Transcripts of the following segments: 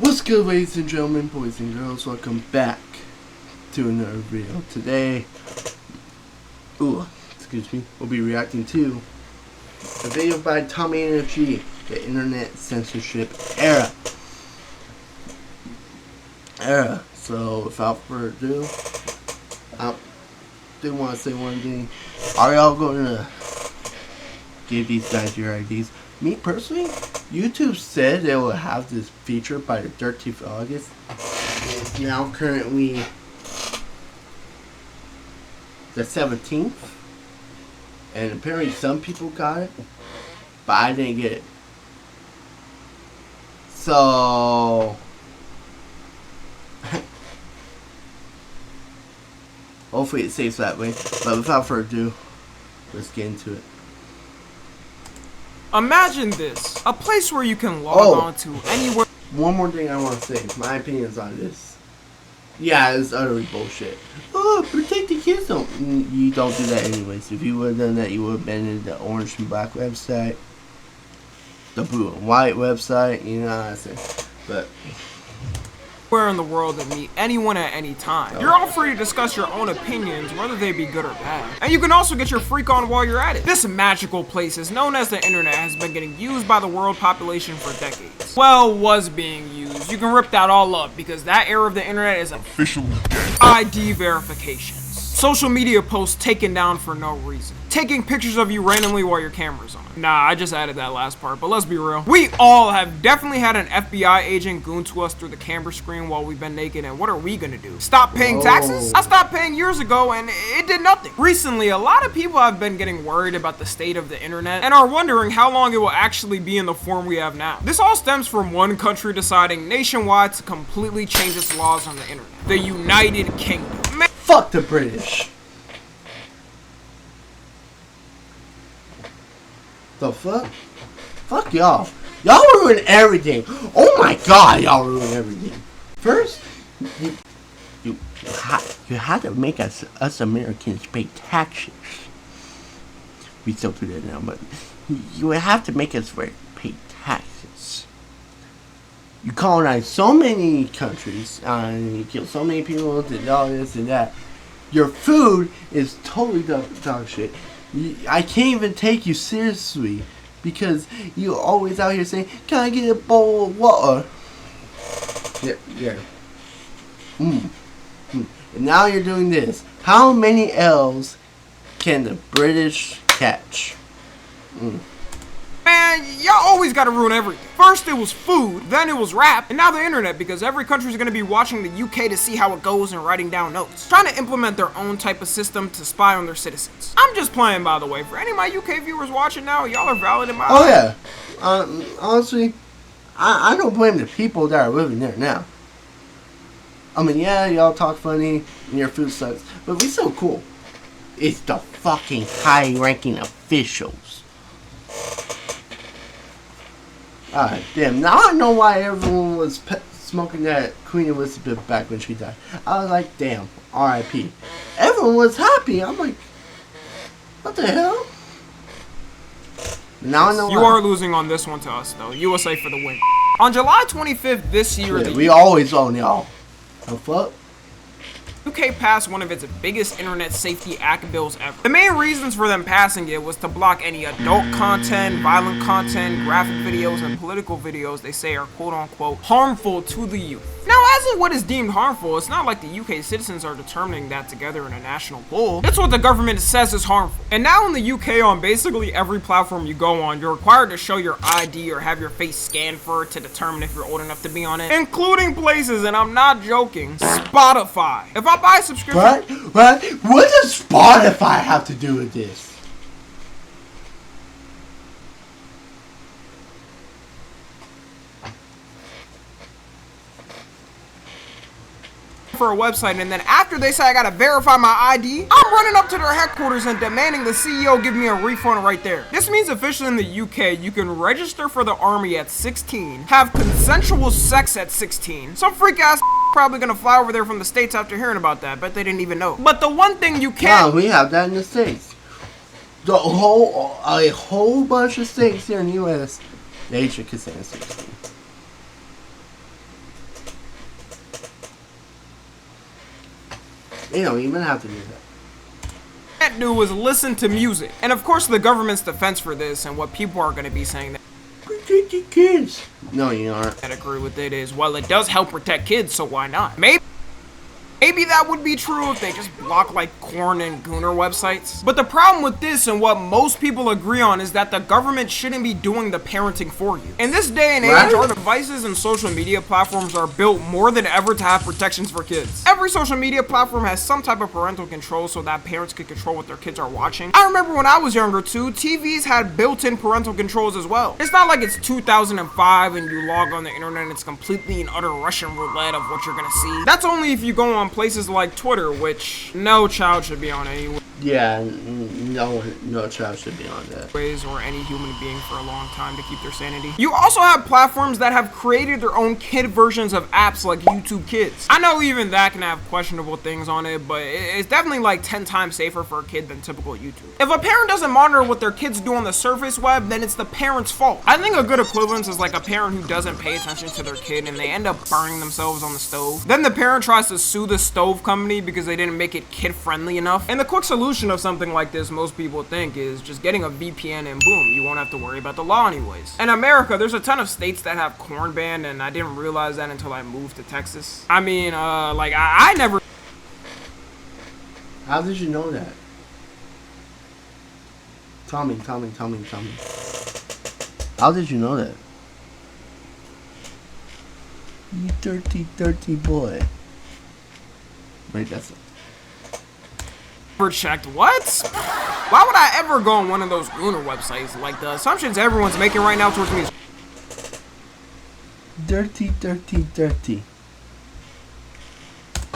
What's good, ladies and gentlemen, boys and girls? Welcome back to another video. Today, we'll be reacting to a video by Tommy Energy, the internet censorship era. So, without further ado, I do want to say one thing. Are y'all going to give these guys your IDs? Me personally, YouTube said they will have this feature by the 13th of August. It's now currently the 17th. And apparently some people got it, but I didn't get it. So hopefully it stays that way. But without further ado, let's get into it. Imagine this, a place where you can log on to anywhere. One more thing I want to say, my opinions on this. Yeah, it's utterly bullshit. Oh, protect the kids. You don't do that anyways. If you would have done that, you would have been in the orange and black website, the blue and white website, you know what I'm saying. But where in the world and meet anyone at any time. You're all free to discuss your own opinions, whether they be good or bad. And you can also get your freak on while you're at it. This magical place is known as the internet has been getting used by the world population for decades. Well, was being used. You can rip that all up because that era of the internet is officially dead. ID verifications. Social media posts taken down for no reason. Taking pictures of you randomly while your camera's on. Nah, I just added that last part, but let's be real. We all have definitely had an FBI agent goon to us through the camera screen while we've been naked, and what are we gonna do? Stop paying taxes? I stopped paying years ago and it did nothing. Recently, a lot of people have been getting worried about the state of the internet and are wondering how long it will actually be in the form we have now. This all stems from one country deciding nationwide to completely change its laws on the internet. The United Kingdom. fuck the British. The fuck? Fuck y'all. Y'all ruin everything. Oh my god, y'all ruin everything. First, you had to make us Americans pay taxes. We still do that now, but you would have to make us pay taxes. You colonized so many countries, you killed so many people, did all this and that. Your food is totally dog shit. I can't even take you seriously because you're always out here saying, "Can I get a bowl of water?" Yeah. And now you're doing this. How many L's can the British catch? Man, y'all always gotta ruin everything. First it was food, then it was rap, and now the internet because every country's gonna be watching the UK to see how it goes and writing down notes. Trying to implement their own type of system to spy on their citizens. I'm just playing, by the way. For any of my UK viewers watching now, y'all are valid in my eyes. Yeah. Honestly, I don't blame the people that are living there now. I mean, yeah, y'all talk funny and your food sucks, but we so cool. It's the fucking high-ranking officials. Damn, now I know why everyone was smoking that Queen Elizabeth back when she died. I was like, damn, R.I.P. Everyone was happy. I'm like, what the hell? Now I know you are losing on this one to us, though. USA for the win. On July 25th this year, we always own y'all. The fuck? UK passed one of its biggest internet safety act bills ever. The main reasons for them passing it was to block any adult content, violent content, graphic videos, and political videos they say are quote-unquote harmful to the youth. Now, as of what is deemed harmful, it's not like the UK citizens are determining that together in a national poll. That's what the government says is harmful. And now in the UK, on basically every platform you go on, you're required to show your ID or have your face scanned for it to determine if you're old enough to be on it. Including places, and I'm not joking, Spotify. If I buy a subscription... What does Spotify have to do with this? for a website, and then after they say I gotta verify my ID, I'm running up to their headquarters and demanding the CEO give me a refund right there. This means officially in the UK, you can register for the army at 16, have consensual sex at 16. Some freak ass probably gonna fly over there from the States after hearing about that, but they didn't even know. But the one thing you can't— No, we have that in the States. A whole bunch of states here in the US, they should consent at 16. You don't even have to do that. Can't do is listen to music. And of course the government's defense for this and what people are going to be saying that Protect your kids. No, you aren't. I agree with it is, well, it does help protect kids, so why not? Maybe that would be true if they just block like corn and gooner websites. But the problem with this and what most people agree on is that the government shouldn't be doing the parenting for you. In this day and age, our devices and social media platforms are built more than ever to have protections for kids. Every social media platform has some type of parental control so that parents can control what their kids are watching. I remember when I was younger too, TVs had built-in parental controls as well. It's not like it's 2005 and you log on the internet and it's completely and utter Russian roulette of what you're gonna see. That's only if you go on places like Twitter, which no child should be on anyway. Yeah, no child should be on that. Or any human being for a long time to keep their sanity. You also have platforms that have created their own kid versions of apps like YouTube Kids. I know even that can have questionable things on it, but it's definitely like 10 times safer for a kid than typical YouTube. If a parent doesn't monitor what their kids do on the surface web, then it's the parent's fault. I think a good equivalence is like a parent who doesn't pay attention to their kid and they end up burning themselves on the stove. Then the parent tries to sue the stove company because they didn't make it kid friendly enough. And the quick solution of something like this, most people think, is just getting a VPN and boom, you won't have to worry about the law anyways. In America, there's a ton of states that have corn ban, and I didn't realize that until I moved to Texas. I mean, like, I never... How did you know that? Tell me. How did you know that? You dirty boy. Wait, that's it. Never checked what? Why would I ever go on one of those gooner websites? Like, the assumptions everyone's making right now towards me is dirty.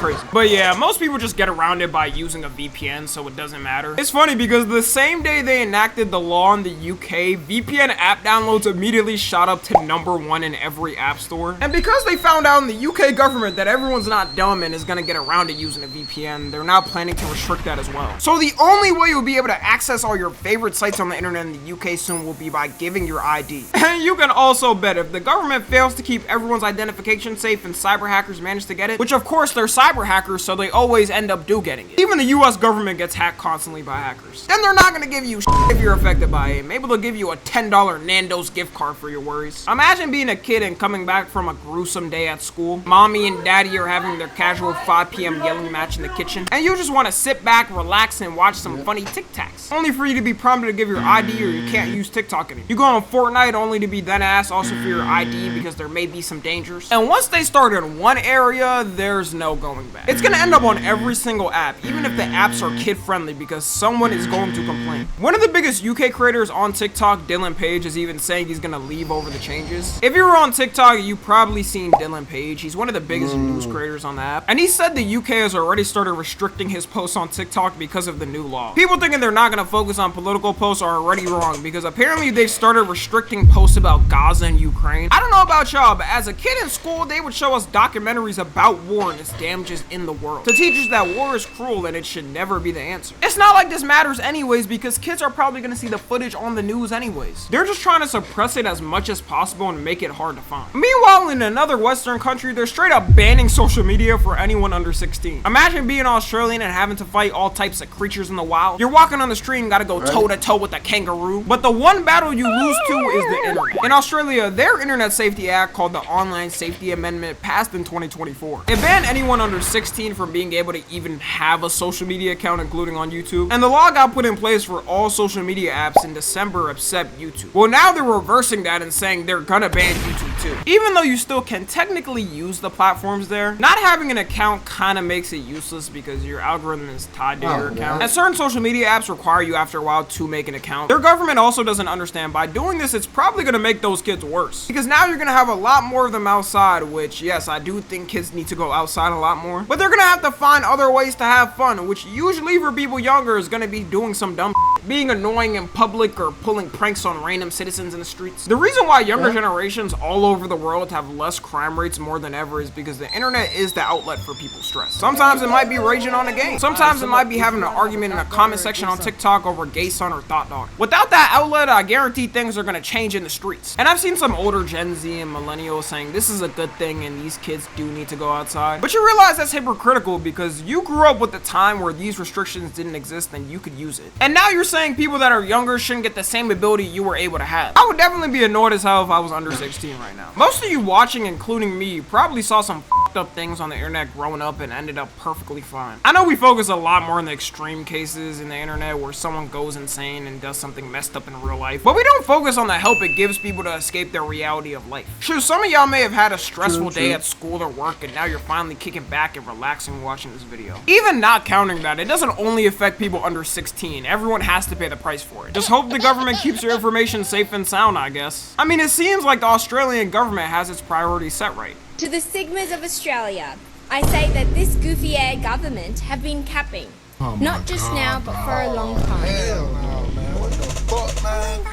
crazy. But yeah, most people just get around it by using a VPN, so it doesn't matter. It's funny because the same day they enacted the law in the UK, VPN app downloads immediately shot up to #1 in every app store. And because they found out in the UK government that everyone's not dumb and is gonna get around to using a VPN, they're now planning to restrict that as well. So the only way you'll be able to access all your favorite sites on the internet in the UK soon will be by giving your ID. And you can also bet if the government fails to keep everyone's identification safe and cyber hackers manage to get it, which of course they're cyber hackers, so they always end up getting it. Even the US government gets hacked constantly by hackers. Then they're not gonna give you shit if you're affected by it. Maybe they'll give you a $10 Nando's gift card for your worries. Imagine being a kid and coming back from a gruesome day at school. Mommy and daddy are having their casual 5 p.m. yelling match in the kitchen, and you just want to sit back, relax, and watch some funny Tic-Tacs. Only for you to be prompted to give your ID or you can't use TikTok anymore. You go on Fortnite only to be then asked also for your ID because there may be some dangers. And once they start in one area, there's no going back. It's gonna end up on every single app, even if the apps are kid-friendly, because someone is going to complain. One of the biggest UK creators on TikTok, Dylan Page, is even saying he's gonna leave over the changes. If you were on TikTok, you've probably seen Dylan Page. He's one of the biggest news creators on the app. And he said the UK has already started restricting his posts on TikTok because of the new law. People thinking they're not gonna focus on political posts are already wrong, because apparently they started restricting posts about Gaza and Ukraine. I don't know about y'all, but as a kid in school, they would show us documentaries about war and its damages in the world, to teach us that war is cruel and it should never be the answer. It's not like this matters anyways, because kids are probably gonna see the footage on the news anyways. They're just trying to suppress it as much as possible and make it hard to find. Meanwhile, in another Western country, they're straight up banning social media for anyone under 16. Imagine being Australian and having to fight all types of creatures in the wild. You're walking on the street and gotta go toe-to-toe with a kangaroo, but the one battle you lose to is the internet. In Australia, their internet safety act, called the Online Safety Amendment, passed in 2024. It banned anyone under 16 from being able to even have a social media account, including on YouTube. And the law got put in place for all social media apps in December except YouTube. Well, now they're reversing that and saying they're gonna ban YouTube too. Even though you still can technically use the platforms there, not having an account kind of makes it useless because your algorithm is tied to your account. And certain social media apps require you after a while to make an account. Their government also doesn't understand by doing this, it's probably gonna make those kids worse. Because now you're gonna have a lot more of them outside, which yes, I do think kids need to go outside a lot more. But they're gonna have to find other ways to have fun, which usually for people younger is gonna be doing some dumb shit, being annoying in public or pulling pranks on random citizens in the streets. The reason why younger generations all over the world have less crime rates more than ever is because the internet is the outlet for people's stress. Sometimes it might be raging on a game. Sometimes it might be having an argument in a comment section on TikTok over gay son or thought dog. Without that outlet, I guarantee things are gonna change in the streets. And I've seen some older Gen Z and millennials saying this is a good thing and these kids do need to go outside. But you realize realize that's hypocritical because you grew up with the time where these restrictions didn't exist and you could use it. And now you're saying people that are younger shouldn't get the same ability you were able to have. I would definitely be annoyed as hell if I was under 16 right now. Most of you watching, including me, probably saw some fucked up things on the internet growing up and ended up perfectly fine. I know we focus a lot more on the extreme cases in the internet where someone goes insane and does something messed up in real life, but we don't focus on the help it gives people to escape their reality of life. Sure, some of y'all may have had a stressful day at school or work and now you're finally kicking back and relaxing watching this video. Even not counting that, it doesn't only affect people under 16. Everyone has to pay the price for it. Just hope the government keeps your information safe and sound, I guess. I mean, it seems like the Australian government has its priorities set right. To the Sigmas of Australia, I say that this goofy air government have been capping. Not just now, but for a long time. Hell no, man. What the fuck, man?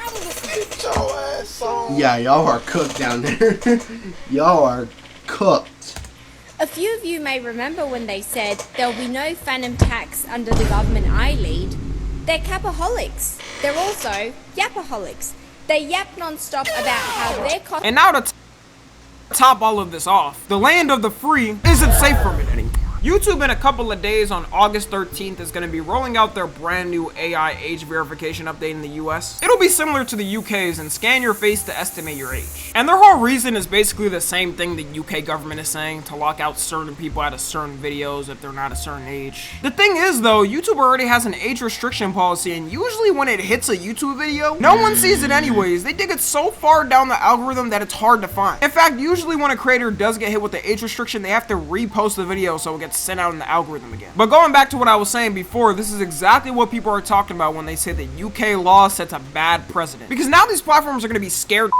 Get your ass on. Yeah, y'all are cooked down there. Y'all are cooked. A few of you may remember when they said there'll be no phantom tax under the government I lead. They're capaholics. They're also yapaholics. They yap non-stop about how their cost. And now to top all of this off, the land of the free isn't safe from it anymore. YouTube in a couple of days on August 13th is going to be rolling out their brand new AI age verification update in the US. It'll be similar to the UK's and scan your face to estimate your age. And their whole reason is basically the same thing the UK government is saying, to lock out certain people out of certain videos if they're not a certain age. The thing is though, YouTube already has an age restriction policy, and usually when it hits a YouTube video, no one sees it anyways. They dig it so far down the algorithm that it's hard to find. In fact, usually when a creator does get hit with the age restriction, they have to repost the video so it gets sent out in the algorithm again. But going back to what I was saying before, this is exactly what people are talking about when they say that UK law sets a bad precedent. Because now these platforms are going to be scared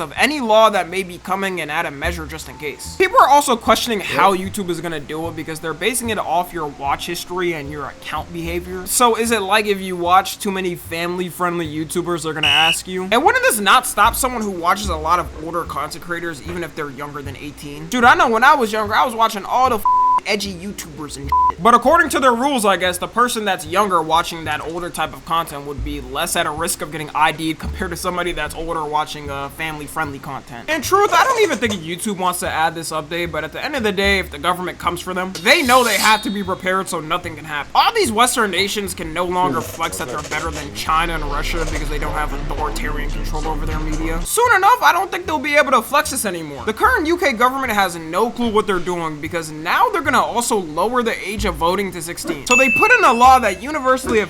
of any law that may be coming and add a measure just in case. People are also questioning how YouTube is going to do it because they're basing it off your watch history and your account behavior. So is it like if you watch too many family-friendly YouTubers, they're going to ask you? And wouldn't this not stop someone who watches a lot of older content creators even if they're younger than 18? Dude, I know when I was younger, I was watching all the edgy YouTubers and shit. But according to their rules, I guess, the person that's younger watching that older type of content would be less at a risk of getting ID'd compared to somebody that's older watching family-friendly content. In truth, I don't even think YouTube wants to add this update, but at the end of the day, if the government comes for them, they know they have to be prepared so nothing can happen. All these Western nations can no longer flex that they're better than China and Russia because they don't have authoritarian control over their media. Soon enough, I don't think they'll be able to flex this anymore. The current UK government has no clue what they're doing because now they're gonna also lower the age of voting to 16. So they put in a law that universally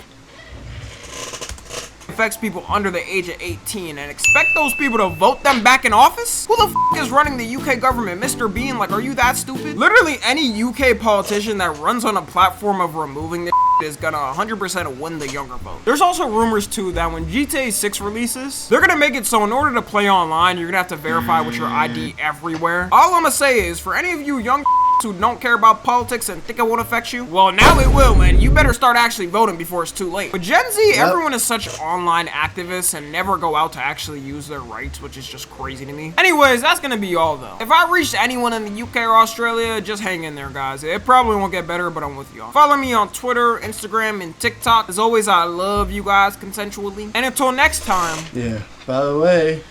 affects people under the age of 18 and expect those people to vote them back in office? Who the f is running the UK government? Mr. Bean? Like, are you that stupid? Literally any UK politician that runs on a platform of removing this is gonna 100% win the younger vote. There's also rumors too that when GTA 6 releases, they're gonna make it so in order to play online, you're gonna have to verify with your ID everywhere. All I'm gonna say is, for any of you young who don't care about politics and think it won't affect you, well, now it will, and you better start actually voting before it's too late. With Gen Z, everyone is such online activists and never go out to actually use their rights, which is just crazy to me. Anyways, that's gonna be all though. If I reached anyone in the UK or Australia, just hang in there, guys. It probably won't get better, but I'm with y'all. Follow me on Twitter, Instagram, and TikTok. As always, I love you guys consensually. And until next time. Yeah, by the way,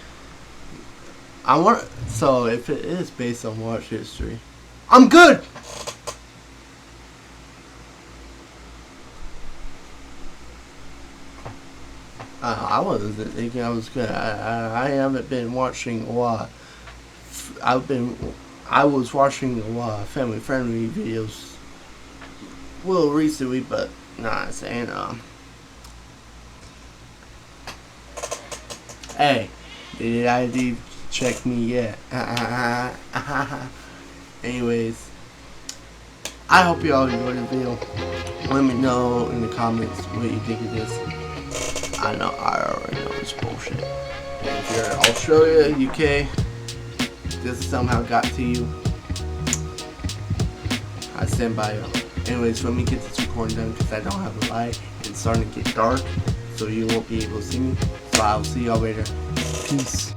so if it is based on watch history, I'm good. I wasn't thinking I was good. I haven't been watching a lot. I was watching a lot of family-friendly videos a little recently, but not saying hey, did ID check me yet? Anyways, I hope you all enjoyed the video. Let me know in the comments what you think of this. I already know it's bullshit. And if you're in Australia, UK, this somehow got to you, I stand by you. Anyways, let me get this recording done because I don't have a light. It's starting to get dark, so you won't be able to see me. So I'll see y'all later. Peace.